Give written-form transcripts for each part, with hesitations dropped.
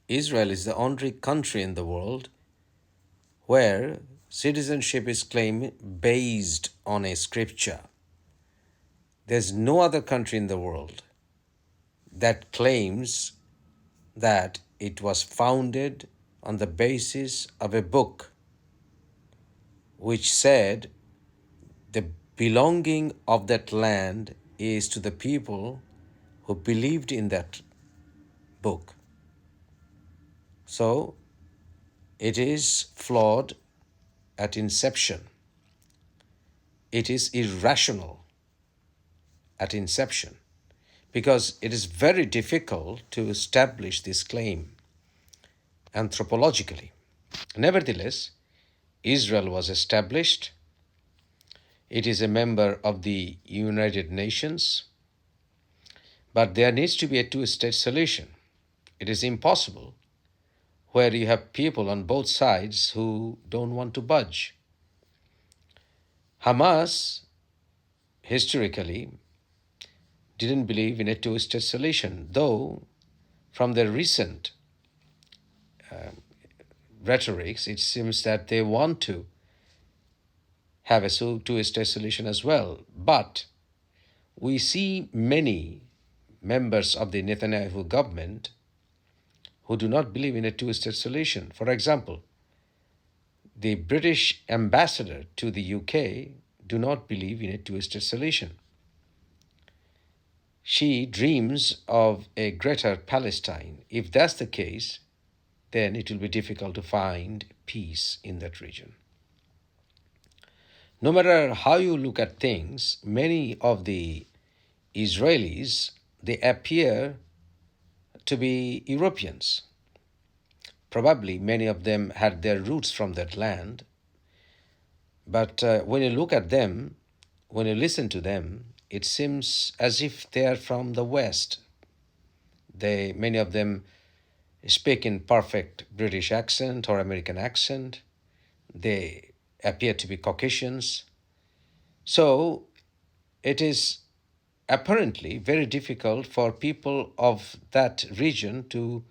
Israel is the only country in the world where citizenship is claimed based on a scripture. There's no other country in the world that claims that it was founded on the basis of a book which said the belonging of that land is to the people who believed in that book. So it is flawed at inception. It is irrational at inception because it is very difficult to establish this claim anthropologically. Nevertheless, Israel was established. It is a member of the United Nations, but there needs to be a two-state solution. It is impossible where you have people on both sides who don't want to budge. Hamas historically didn't believe in a two-state solution, though from their recent rhetorics, it seems that they want to have a two-state solution as well. But we see many members of the Netanyahu government who do not believe in a two-state solution. For example, the British ambassador to the UK do not believe in a two-state solution. She dreams of a greater Palestine. If that's the case, then it will be difficult to find peace in that region. No matter how you look at things, many of the Israelis, they appear to be Europeans. Probably many of them had their roots from that land. But when you look at them, when you listen to them, it seems as if they are from the West. Many of them speak in perfect British accent or American accent. They appear to be Caucasians. So it is apparently very difficult for people of that region to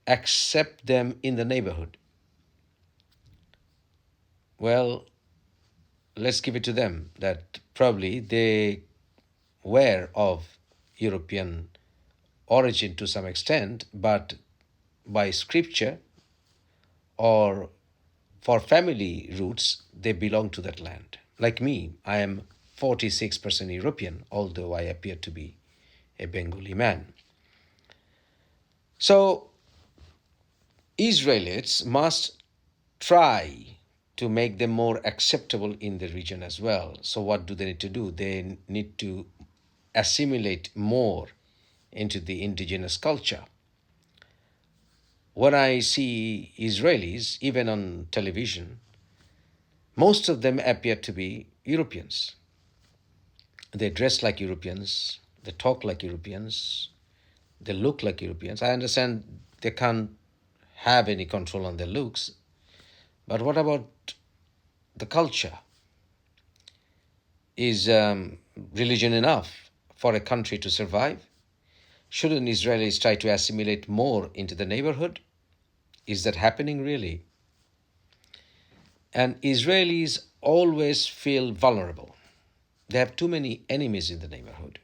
accept them in the neighborhood. Well, let's give it to them that probably they were of European origin to some extent, but by scripture or for family roots, they belong to that land. Like me, I am 46% European, although I appear to be a Bengali man. So, Israelites must try to make them more acceptable in the region as well. So, what do they need to do? They need to assimilate more into the indigenous culture. When I see Israelis, even on television, most of them appear to be Europeans. They dress like Europeans, they talk like Europeans, they look like Europeans. I understand they can't have any control on their looks, but what about the culture? Is religion enough for a country to survive? Shouldn't Israelis try to assimilate more into the neighborhood? Is that happening really? And Israelis always feel vulnerable. They have too many enemies in the neighborhood.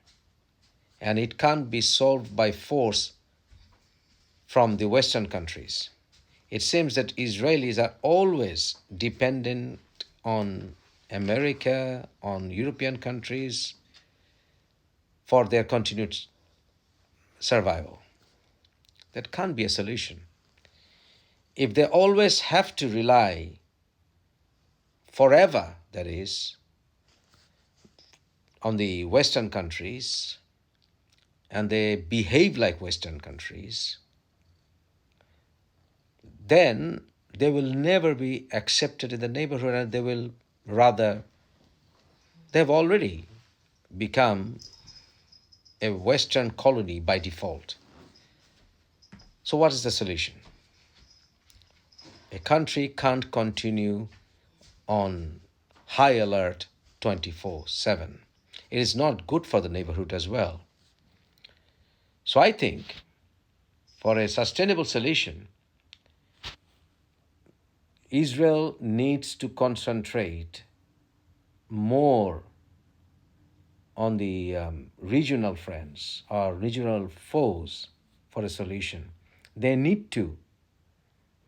And it can't be solved by force from the Western countries. It seems that Israelis are always dependent on America, on European countries for their continued survival. That can't be a solution. If they always have to rely forever, that is, on the Western countries, and they behave like Western countries, then they will never be accepted in the neighborhood and they've already become a Western colony by default. So, what is the solution? A country can't continue on high alert 24/7. It is not good for the neighborhood as well. So, I think For a sustainable solution, Israel needs to concentrate more on the regional friends or regional foes for a solution. They need to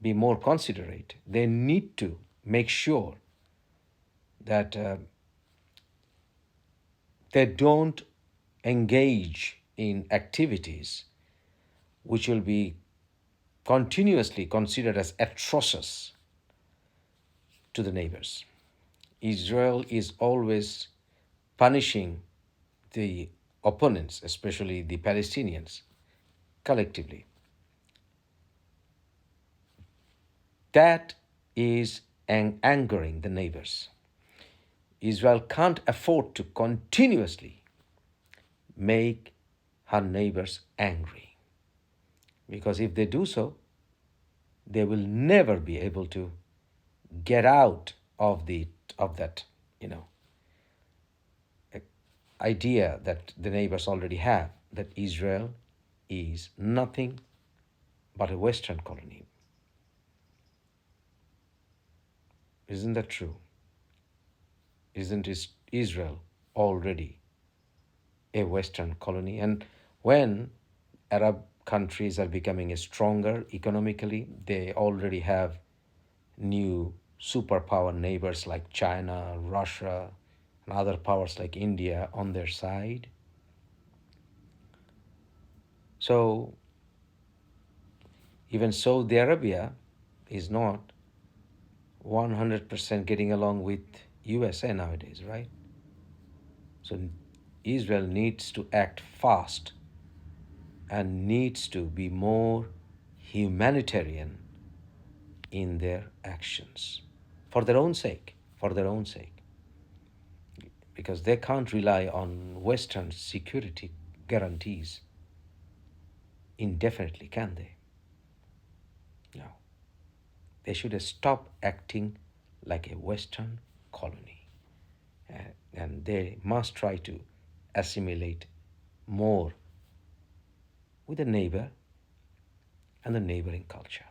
be more considerate. They need to make sure that they don't engage in activities which will be continuously considered as atrocious to the neighbors. Israel is always punishing the opponents, especially the Palestinians, collectively. That is angering the neighbors. Israel can't afford to continuously make her neighbors angry, because if they do so, they will never be able to get out of that you know idea that the neighbors already have, that Israel is nothing but a Western colony. Isn't that true? Isn't Israel already a Western colony? And when Arab countries are becoming stronger economically, they already have new superpower neighbors like China, Russia, and other powers like India on their side. So even Saudi Arabia is not 100% getting along with USA nowadays, right? So Israel needs to act fast and needs to be more humanitarian in their actions for their own sake, because they can't rely on Western security guarantees indefinitely, can they? No. They should stop acting like a Western colony. And they must try to assimilate more with the neighbor and the neighboring culture.